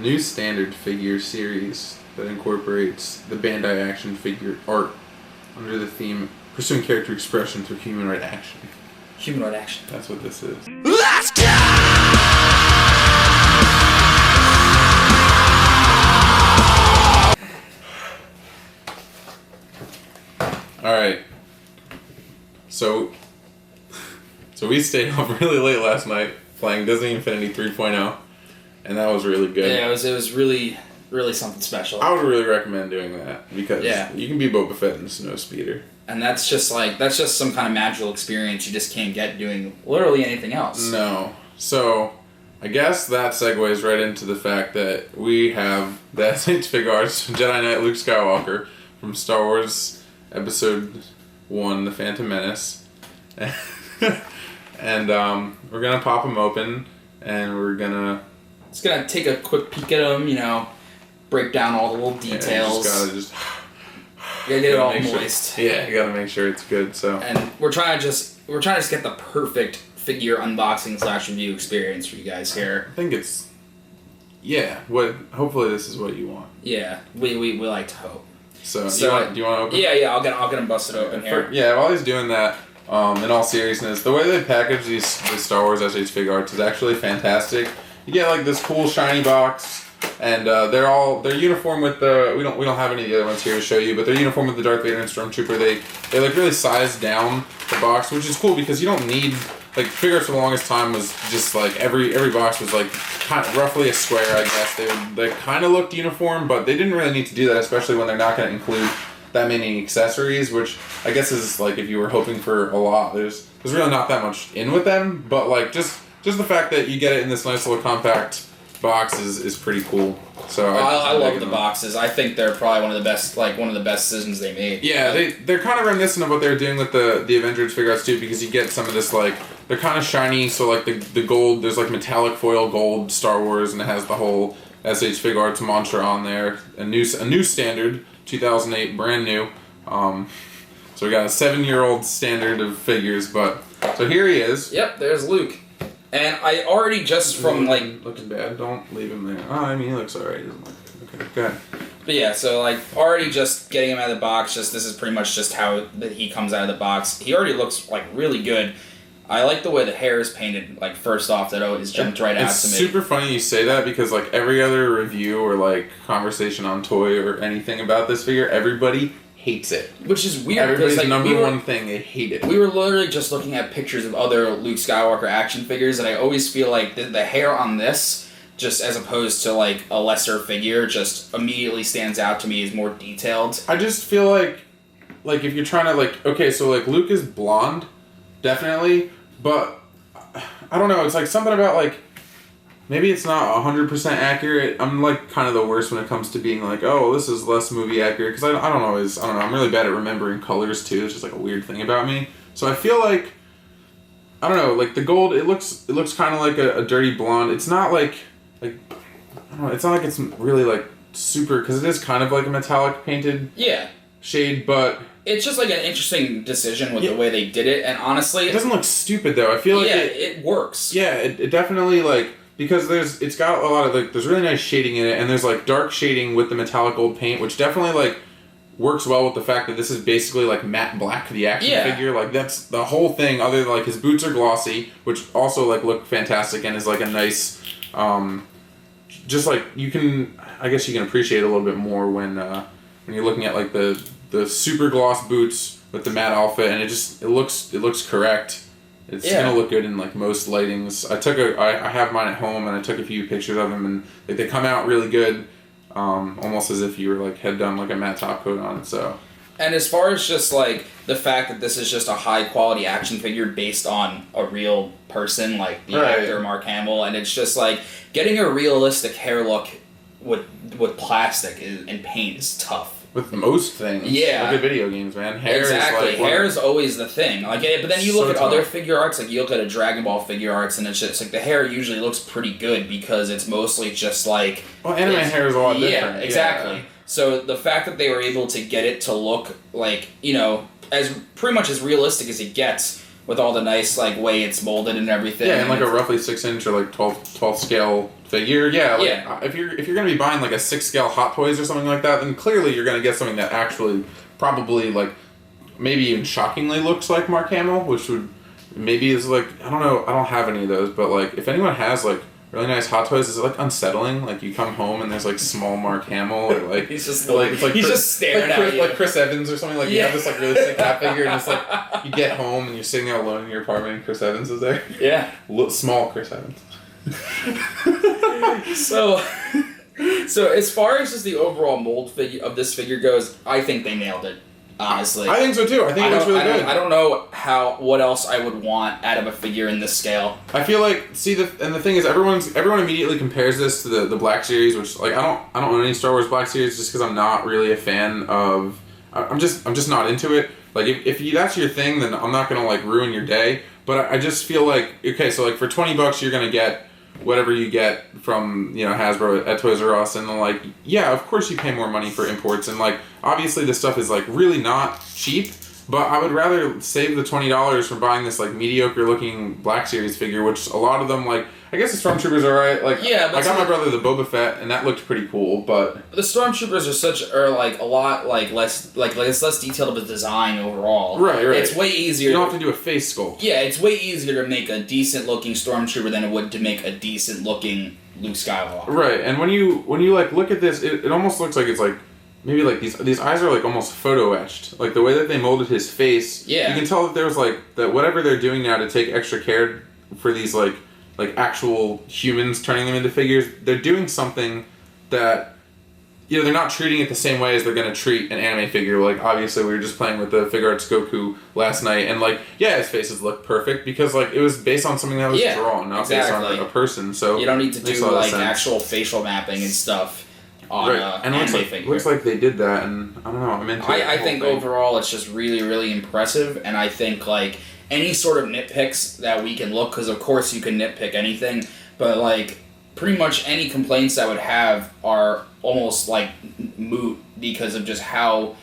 new standard figure series that incorporates the Bandai action figure art under the theme Pursuing Character Expression Through Humanoid Action. Humanoid action. That's what this is. Let's go! Alright. So we stayed up really late last night playing Disney Infinity 3.0, and that was really good. Yeah, it was really, really something special. I would really recommend doing that, because you can be Boba Fett in Snowspeeder. And that's just some kind of magical experience you just can't get doing literally anything else. No. So, I guess that segues right into the fact that we have the S.H.Figuarts Jedi Knight Luke Skywalker from Star Wars Episode 1, The Phantom Menace. And we're going to pop them open, and we're going to... Just going to take a quick peek at them, break down all the little details. Yeah, you gotta get it all moist. Yeah, you gotta make sure it's good. So, and we're trying to just get the perfect figure unboxing / review experience for you guys here. I think it's hopefully this is what you want. Yeah, we like to hope. So do you want to open? Yeah, I'll get them busted open here. While he's doing that, in all seriousness, the way they package these Star Wars S.H.Figuarts is actually fantastic. You get like this cool shiny box. And they're uniform with we don't have any of the other ones here to show you, but they're uniform with the Darth Vader and Stormtrooper. They like really size down the box, which is cool because you don't need like Figuarts for the longest time was just like every box was like kind of roughly a square, I guess. They kind of looked uniform, but they didn't really need to do that, especially when they're not going to include that many accessories, which I guess is like if you were hoping for a lot. There's really not that much in with them, but like just the fact that you get it in this nice little compact box is pretty cool. So I love the boxes. I think they're probably one of the best decisions they made. Yeah, they're kind of reminiscent of what they were doing with the Avengers Figuarts too, because you get some of this like they're kind of shiny. So like the gold, there's like metallic foil gold Star Wars, and it has the whole S.H.Figuarts mantra on there. A new standard, 2008, brand new. So we got a 7-year-old standard of figures, but so here he is. Yep, there's Luke. And I already just from like... Looking bad, don't leave him there. Oh, I mean, he looks alright. Okay, go ahead. But yeah, so like already just getting him out of the box, this is pretty much just how he comes out of the box. He already looks like really good. I like the way the hair is painted, like first off, that always jumped right out to me. It's super funny you say that because like every other review or like conversation on Toy or anything about this figure, everybody hates it. Which is weird. Everybody's like, number one thing, they hate it. We were literally just looking at pictures of other Luke Skywalker action figures, and I always feel like the hair on this, just as opposed to like a lesser figure, just immediately stands out to me as more detailed. I just feel like if you're trying to like, okay, so like Luke is blonde, definitely, but I don't know, it's like something about like, maybe it's not 100% accurate. I'm like kind of the worst when it comes to being like, oh, this is less movie accurate, because I don't know, I'm really bad at remembering colors too. It's just like a weird thing about me. So I feel like, I don't know, like the gold, it looks kind of like a dirty blonde. It's not like I don't know, it's not like it's really like super, because it is kind of like a metallic painted shade, but it's just like an interesting decision with the way they did it, and honestly, it doesn't look stupid though. I feel like it works. Yeah, it definitely like. Because it's got a lot of like, there's really nice shading in it, and there's like dark shading with the metallic gold paint, which definitely like works well with the fact that this is basically like matte black, the action figure. Like that's the whole thing. Other than like his boots are glossy, which also like look fantastic and is like a nice, just like I guess you can appreciate it a little bit more when you're looking at like the super gloss boots with the matte outfit, and it looks correct. It's gonna look good in like most lightings. I have mine at home, and I took a few pictures of them, and like, they come out really good, almost as if you were like had done like a matte top coat on it. So. And as far as just like the fact that this is just a high quality action figure based on a real person, like the actor Mark Hamill, and it's just like getting a realistic hair look with plastic and paint is tough. With most things. Yeah. Look at video games, man. Hair exactly. is like... Hair is always the thing. Like, but then you look at other figure arts, like you look at a Dragon Ball figure arts, and it's just like the hair usually looks pretty good because it's mostly just like... Well, anime hair is a lot different. Yeah, exactly. Yeah. So the fact that they were able to get it to look like, as pretty much as realistic as it gets with all the nice like way it's molded and everything. Yeah, and like a roughly 6-inch or like 12 scale figure. Yeah, like, if you're gonna be buying like a 6 scale Hot Toys or something like that, then clearly you're gonna get something that actually probably like maybe even shockingly looks like Mark Hamill, which would maybe is like, I don't know, I don't have any of those, but like if anyone has like really nice Hot Toys, is it like unsettling? Like you come home and there's like small Mark Hamill, or like he's just like it's like he's Chris, just staring like Chris, at you, like Chris Evans or something. Like you have this like really sick cat figure, and it's like you get home and you're sitting there alone in your apartment, and Chris Evans is there. Yeah, small Chris Evans. So as far as just the overall mold figure of this figure goes, I think they nailed it. Honestly, I think so too. I think it looks really good. I don't know what else I would want out of a figure in this scale. I feel like the thing is everyone immediately compares this to the Black Series, which like I don't own any Star Wars Black Series just because I'm not really a fan of. I'm just not into it. Like if that's your thing, then I'm not gonna like ruin your day. But I just feel like, okay, so like for $20 you're gonna get whatever you get from, you know, Hasbro at Toys R Us, and then like, yeah, of course you pay more money for imports, and like obviously this stuff is like really not cheap, but I would rather save the $20 from buying this like mediocre looking Black Series figure, which a lot of them, like, I guess the Stormtroopers are alright. Like, yeah, but I got my brother the Boba Fett, and that looked pretty cool. But the Stormtroopers are like a lot like less like it's less detailed of a design overall. Right. It's way easier. You don't have to do a face sculpt. Yeah, it's way easier to make a decent looking Stormtrooper than it would to make a decent looking Luke Skywalker. Right, and when you like look at this, it almost looks like it's like maybe like these eyes are like almost photo etched. Like the way that they molded his face. Yeah. You can tell that there's like that whatever they're doing now to take extra care for these like actual humans, turning them into figures, they're doing something that, you know, they're not treating it the same way as they're going to treat an anime figure. Like, obviously, we were just playing with the Figuarts Goku last night, and, like, yeah, his faces look perfect because, like, it was based on something that was drawn, not based on a person, so... You don't need to do, like, actual facial mapping and stuff on and anime figure. Looks like they did that, and I don't know, I'm into it. I think overall it's just really, really impressive, and I think, like, any sort of nitpicks that we can look, because of course you can nitpick anything, but like pretty much any complaints I would have are almost like moot because of just how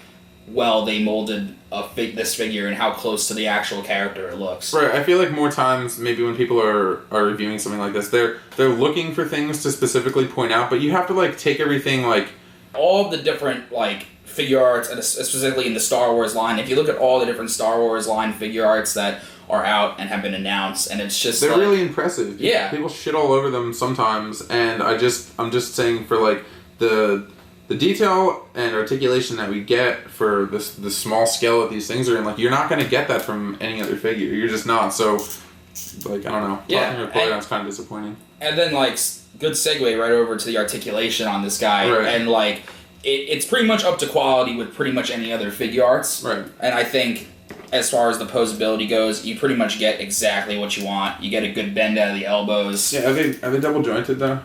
well they molded this figure and how close to the actual character it looks. Right, I feel like more times maybe when people are reviewing something like this, they're looking for things to specifically point out, but you have to like take everything like all of the different like figure arts, and specifically in the Star Wars line, if you look at all the different Star Wars line figure arts that are out and have been announced, and it's just they're like, really impressive. Yeah, people shit all over them sometimes, and I'm just saying for like the detail and articulation that we get for the small scale that these things are in, like you're not gonna get that from any other figure. You're just not. So like I don't know. Yeah, talking about it's kind of disappointing. And then like good segue right over to the articulation on this guy, right. And like. It's pretty much up to quality with pretty much any other figure arts. Right. And I think, as far as the posability goes, you pretty much get exactly what you want. You get a good bend out of the elbows. Yeah, are they double jointed though?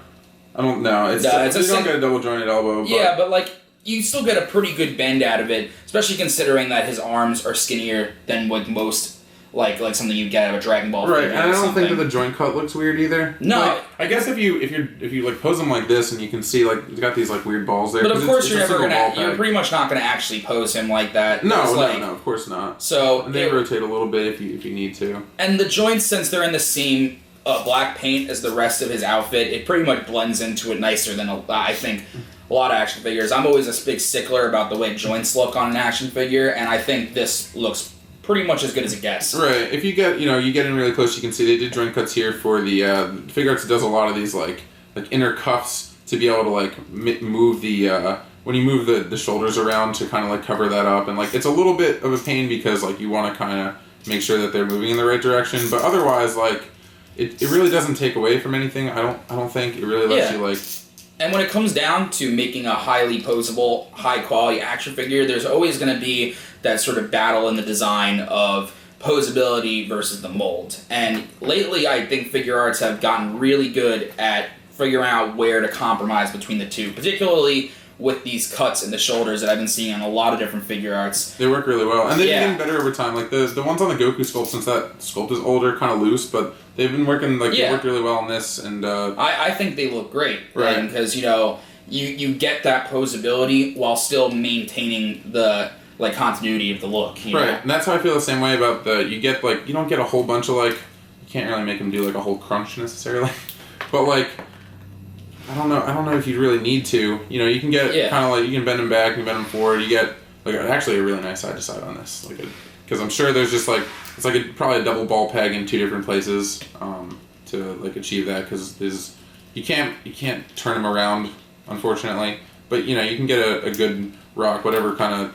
I don't know. You don't get a double jointed elbow. But... Yeah, but like you still get a pretty good bend out of it, especially considering that his arms are skinnier than what most. Like something you get out of a Dragon Ball right, figure. And I don't think that the joint cut looks weird either. No, like, I guess if you like pose them like this and you can see like it's got these like weird balls there. But of course you're pretty much not gonna actually pose him like that. No, of course not. So and they rotate a little bit if you need to. And the joints, since they're in the same black paint as the rest of his outfit, it pretty much blends into it nicer than I think. A lot of action figures. I'm always a big stickler about the way joints look on an action figure, and I think this looks pretty much as good as it gets. Right. If you get in really close, you can see they did joint cuts here for the Figuarts does a lot of these like inner cuffs to be able to like move the when you move the shoulders around to kind of like cover that up, and like it's a little bit of a pain because like you want to kind of make sure that they're moving in the right direction, but otherwise like it really doesn't take away from anything. I don't think it really lets you like. And when it comes down to making a highly posable, high-quality action figure, there's always going to be that sort of battle in the design of posability versus the mold. And lately, I think figure arts have gotten really good at figuring out where to compromise between the two, particularly with these cuts in the shoulders that I've been seeing on a lot of different figure arts. They work really well, and they've been getting better over time. Like the ones on the Goku sculpt, since that sculpt is older, kind of loose, but they've been working they work really well on this. And I think they look great, right? Because you get that posability while still maintaining the like continuity of the look. You know? And that's how I feel the same way about you don't get a whole bunch of like, you can't really make them do like a whole crunch necessarily, but like, I don't know if you really need to. You know, you can get kind of like, you can bend them back, you can bend them forward. You get like actually a really nice side to side on this, like because I'm sure there's just like it's like probably a double ball peg in 2 different places to like achieve that, because you can't turn them around, unfortunately. But you know, you can get a good rock, whatever kind of,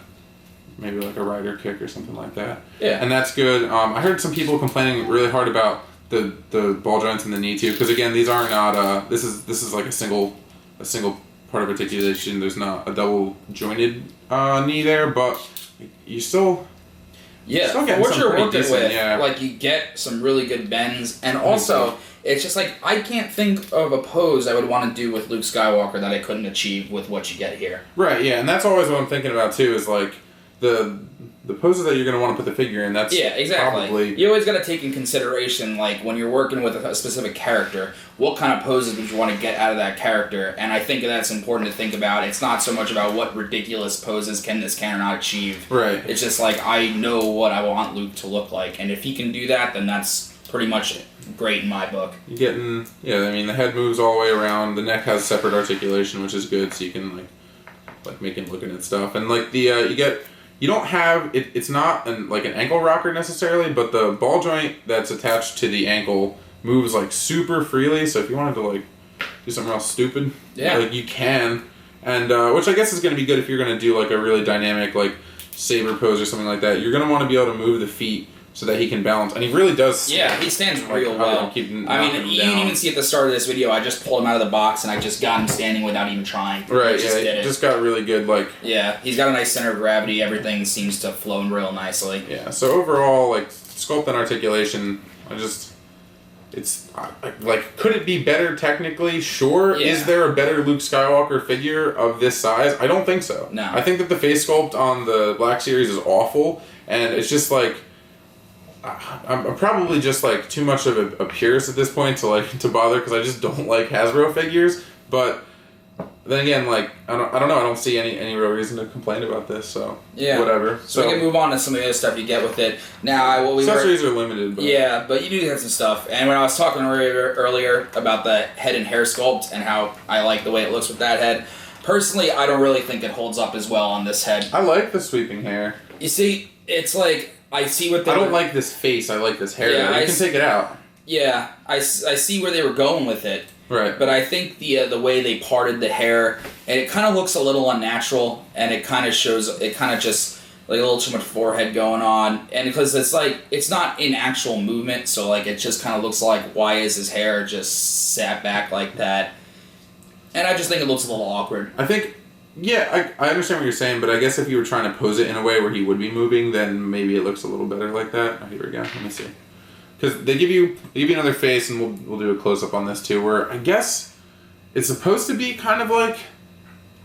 maybe like a rider kick or something like that. Yeah. And that's good. I heard some people complaining really hard about the ball joints in the knee too, because again, these are not this is like a single part of articulation. There's not a double jointed knee there, but you still for what you're working with, like you get some really good bends, and also it's just like I can't think of a pose I would want to do with Luke Skywalker that I couldn't achieve with what you get here. Right, yeah, and that's always what I'm thinking about too, is like the poses that you're going to want to put the figure in. That's exactly. Probably... You always got to take in consideration, like when you're working with a specific character, what kind of poses would you want to get out of that character? And I think that's important to think about. It's not so much about what ridiculous poses can or not achieve. Right. It's just like I know what I want Luke to look like, and if he can do that, then that's pretty much great in my book. You're getting, I mean, the head moves all the way around. The neck has separate articulation, which is good, so you can like make him looking at stuff. And like you don't have it's not like an ankle rocker necessarily, but the ball joint that's attached to the ankle moves like super freely. So if you wanted to like do something else stupid, like you can, and which I guess is going to be good if you're going to do like a really dynamic like saber pose or something like that. You're going to want to be able to move the feet so that he can balance, and he really does. Yeah, he stands real well. You can even see at the start of this video, I just pulled him out of the box and I just got him standing without even trying. Right, he just got really good, like... Yeah, he's got a nice center of gravity, everything seems to flow real nicely. Yeah, so overall, like, sculpt and articulation, could it be better technically? Sure. Yeah. Is there a better Luke Skywalker figure of this size? I don't think so. No. I think that the face sculpt on the Black Series is awful, and it's just like... I'm probably just like too much of a purist at this point to bother, because I just don't like Hasbro figures. But then again, like I don't know. I don't see any real reason to complain about this. So whatever. So we can move on to some of the other stuff you get with it. Now, accessories are limited. But. But you do have some stuff. And when I was talking earlier about the head and hair sculpt and how I like the way it looks with that head, personally, I don't really think it holds up as well on this head. I like the sweeping hair. You see, it's like. I see what they I don't like this face. I like this hair. Yeah, you can take it out. Yeah, I see where they were going with it. Right. But I think the way they parted the hair, and it kind of looks a little unnatural, and it kind of shows, it kind of just, like a little too much forehead going on. And because it's like, it's not in actual movement, so like it just kind of looks like, why is his hair just sat back like that? And I just think it looks a little awkward. I think... Yeah, I understand what you're saying, but I guess if you were trying to pose it in a way where he would be moving, then maybe it looks a little better like that. Oh, here we go. Let me see. Because they give you another face, and we'll do a close-up on this too, where I guess it's supposed to be kind of like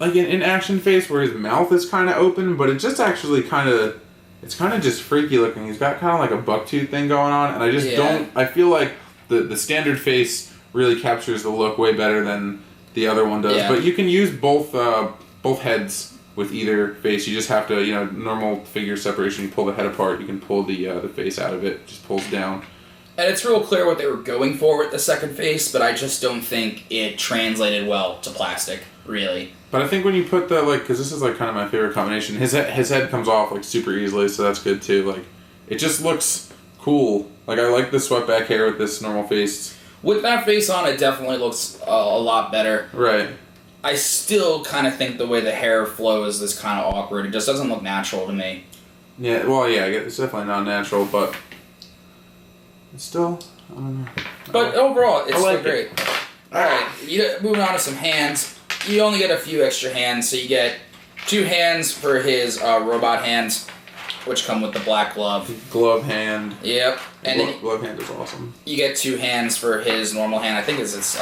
an action face where his mouth is kind of open, but it just actually it's kind of just freaky looking. He's got kind of like a bucktooth thing going on, and I just don't... I feel like the standard face really captures the look way better than the other one does. Yeah. But you can use both heads with either face. You just have to, normal figure separation, you pull the head apart, you can pull the face out of it, it just pulls down. And it's real clear what they were going for with the second face, but I just don't think it translated well to plastic, really. But I think when you put because this is like kind of my favorite combination, his head comes off like super easily, so that's good too. Like, it just looks cool. Like, I like the swept back hair with this normal face. With that face on, it definitely looks a lot better. Right. I still kind of think the way the hair flows is kind of awkward. It just doesn't look natural to me. Yeah, well, yeah, it's definitely not natural, but it's still, I don't know. But overall, it's still great. Alright, moving on to some hands. You only get a few extra hands, so you get 2 hands for his robot hands, which come with the black glove. Glove hand. Yep. And glove hand is awesome. You get 2 hands for his normal hand. I think it's his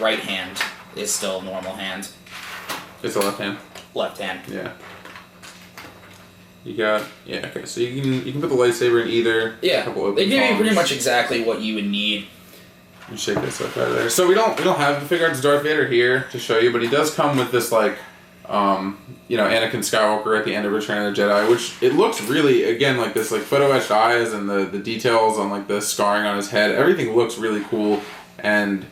right hand. Is still normal hand. It's a left hand. Left hand. Yeah. You got okay. So you can put the lightsaber in either. Yeah. They give you pretty much exactly what you would need. You shake this up out of there. So we don't have the Figuarts Darth Vader here to show you, but he does come with this like Anakin Skywalker at the end of Return of the Jedi, which it looks really, again, like this, like photo etched eyes and the details on like the scarring on his head. Everything looks really cool. And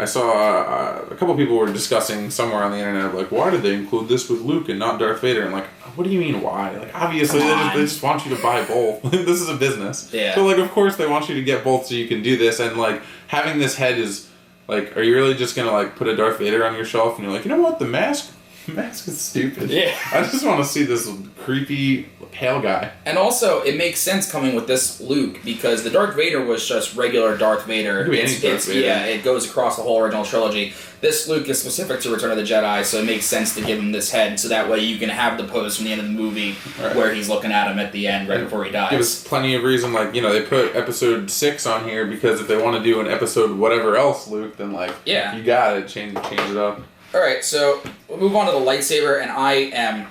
I saw a couple people were discussing somewhere on the internet of like, why did they include this with Luke and not Darth Vader? And like, what do you mean why? Like, obviously they just want you to buy both. This is a business. Yeah. So like, of course they want you to get both so you can do this. And like, having this head is like, are you really just gonna like put a Darth Vader on your shelf and you're like, you know what, the mask is stupid. Yeah. I just want to see this creepy pale guy. And also, it makes sense coming with this Luke, because the Darth Vader was just regular Darth Vader. It could be any Darth Vader. Yeah, it goes across the whole original trilogy. This Luke is specific to Return of the Jedi, so it makes sense to give him this head, so that way you can have the pose from the end of the movie where he's looking at him at the end right before he dies. Gives plenty of reason, like, they put episode 6 on here because if they want to do an episode whatever else Luke, then like, you gotta change it up. Alright, so we'll move on to the lightsaber, and I am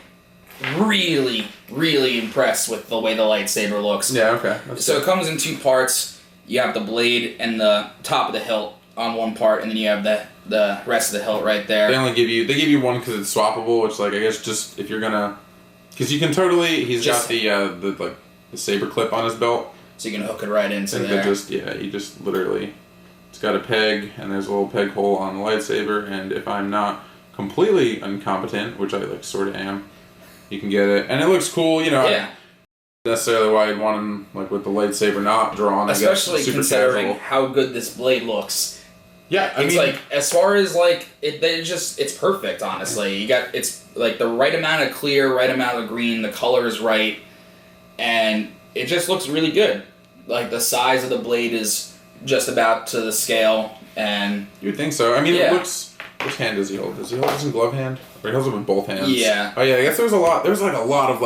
really, really impressed with the way the lightsaber looks. Yeah, okay. So it comes in 2 parts. You have the blade and the top of the hilt on one part, and then you have the rest of the hilt right there. They give you one because it's swappable, which like I guess just if you're gonna, because you can totally. He's got the saber clip on his belt, so you can hook it right into there. You just literally. It's got a peg, and there's a little peg hole on the lightsaber, and if I'm not completely incompetent, which I sort of am, you can get it, and it looks cool. Yeah. Necessarily why I'd want him with the lightsaber not drawn, especially super considering casual. How good this blade looks. Yeah, I mean, as far as it's perfect. Honestly, it's like the right amount of clear, right amount of green. The color is right, and it just looks really good. Like the size of the blade is just about to the scale, and you'd think so. I mean, it looks. Which hand does he hold? Does he hold his glove hand, or he holds it with both hands? Yeah. Oh yeah, I guess there's a lot. There's a lot of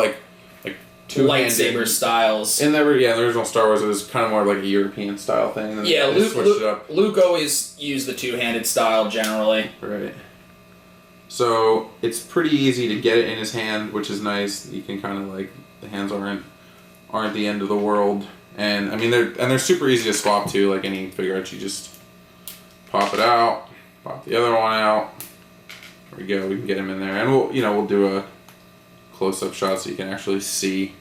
two lightsaber styles. In the original Star Wars, it was kind of more like a European style thing. And yeah, Luke always used the two-handed style generally. Right. So it's pretty easy to get it in his hand, which is nice. You can kind of the hands aren't the end of the world. And I mean they're super easy to swap too, like any Figuarts. You just pop it out, pop the other one out. There we go. We can get him in there, and we'll do a close-up shot so you can actually see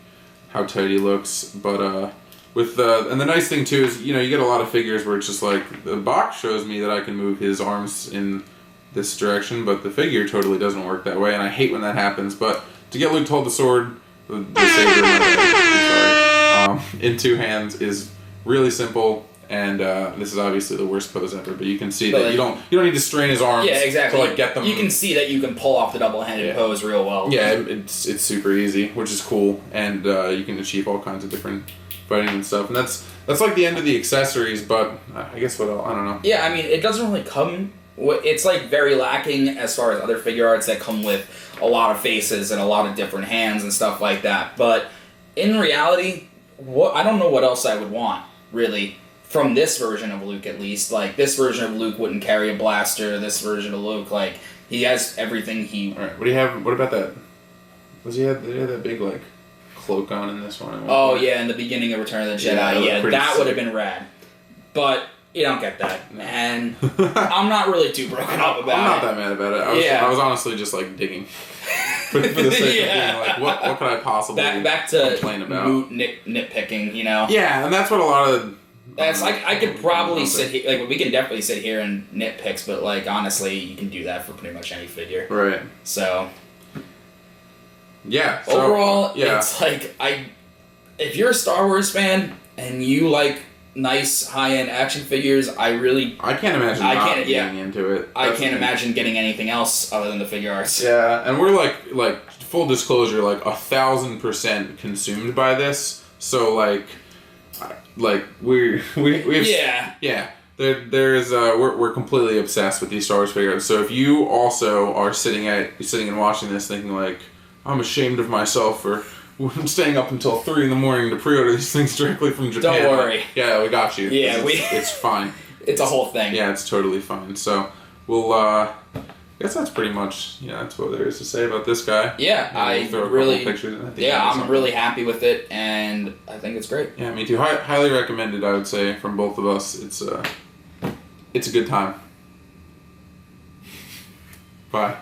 how tight he looks. But and the nice thing too is you get a lot of figures where it's just like the box shows me that I can move his arms in this direction, but the figure totally doesn't work that way, and I hate when that happens. But to get Luke to hold the sword, the saber, in 2 hands is really simple, and this is obviously the worst pose ever. But you can see that you don't need to strain his arms. Yeah, exactly. To get them. You can see that you can pull off the double-handed pose real well. Yeah, it's super easy, which is cool, and you can achieve all kinds of different fighting and stuff. And that's like the end of the accessories. But I guess what else? I don't know. Yeah, I mean it doesn't really come. It's very lacking as far as other Figuarts that come with a lot of faces and a lot of different hands and stuff like that. But in reality, I don't know what else I would want, really, from this version of Luke at least. Like, this version of Luke wouldn't carry a blaster. This version of Luke, he has everything he... Alright, what do you have... What about that? Did he have that big, cloak on in this one? Oh, yeah, in the beginning of Return of the Jedi. That would have been rad. But... you don't get that, no. And I'm not really too broken up about it. I'm not that mad about it. I was honestly just digging for the sake of being what could I possibly back to complain about? Nitpicking, Yeah, and that's what a lot of. That's I could probably sit here. We can definitely sit here and nitpicks, but honestly, you can do that for pretty much any figure. Right. So. Yeah. Overall, it's if you're a Star Wars fan and you like nice high-end action figures, I can't imagine getting into it. I can't imagine getting anything else other than the Figuarts. Yeah, and we're full disclosure, 1,000% consumed by this. So we we're completely obsessed with these Star Wars figures. So if you also are sitting and watching this thinking I'm ashamed of myself for staying up until 3 in the morning to pre-order these things directly from Japan. Don't worry. Yeah, we got you. Yeah, it's fine. It's a whole thing. Yeah, it's totally fine. So we'll. I guess that's pretty much. Yeah, that's what there is to say about this guy. Yeah, I'm really happy with it, and I think it's great. Yeah, me too. Highly recommended. I would say from both of us. It's a good time. Bye.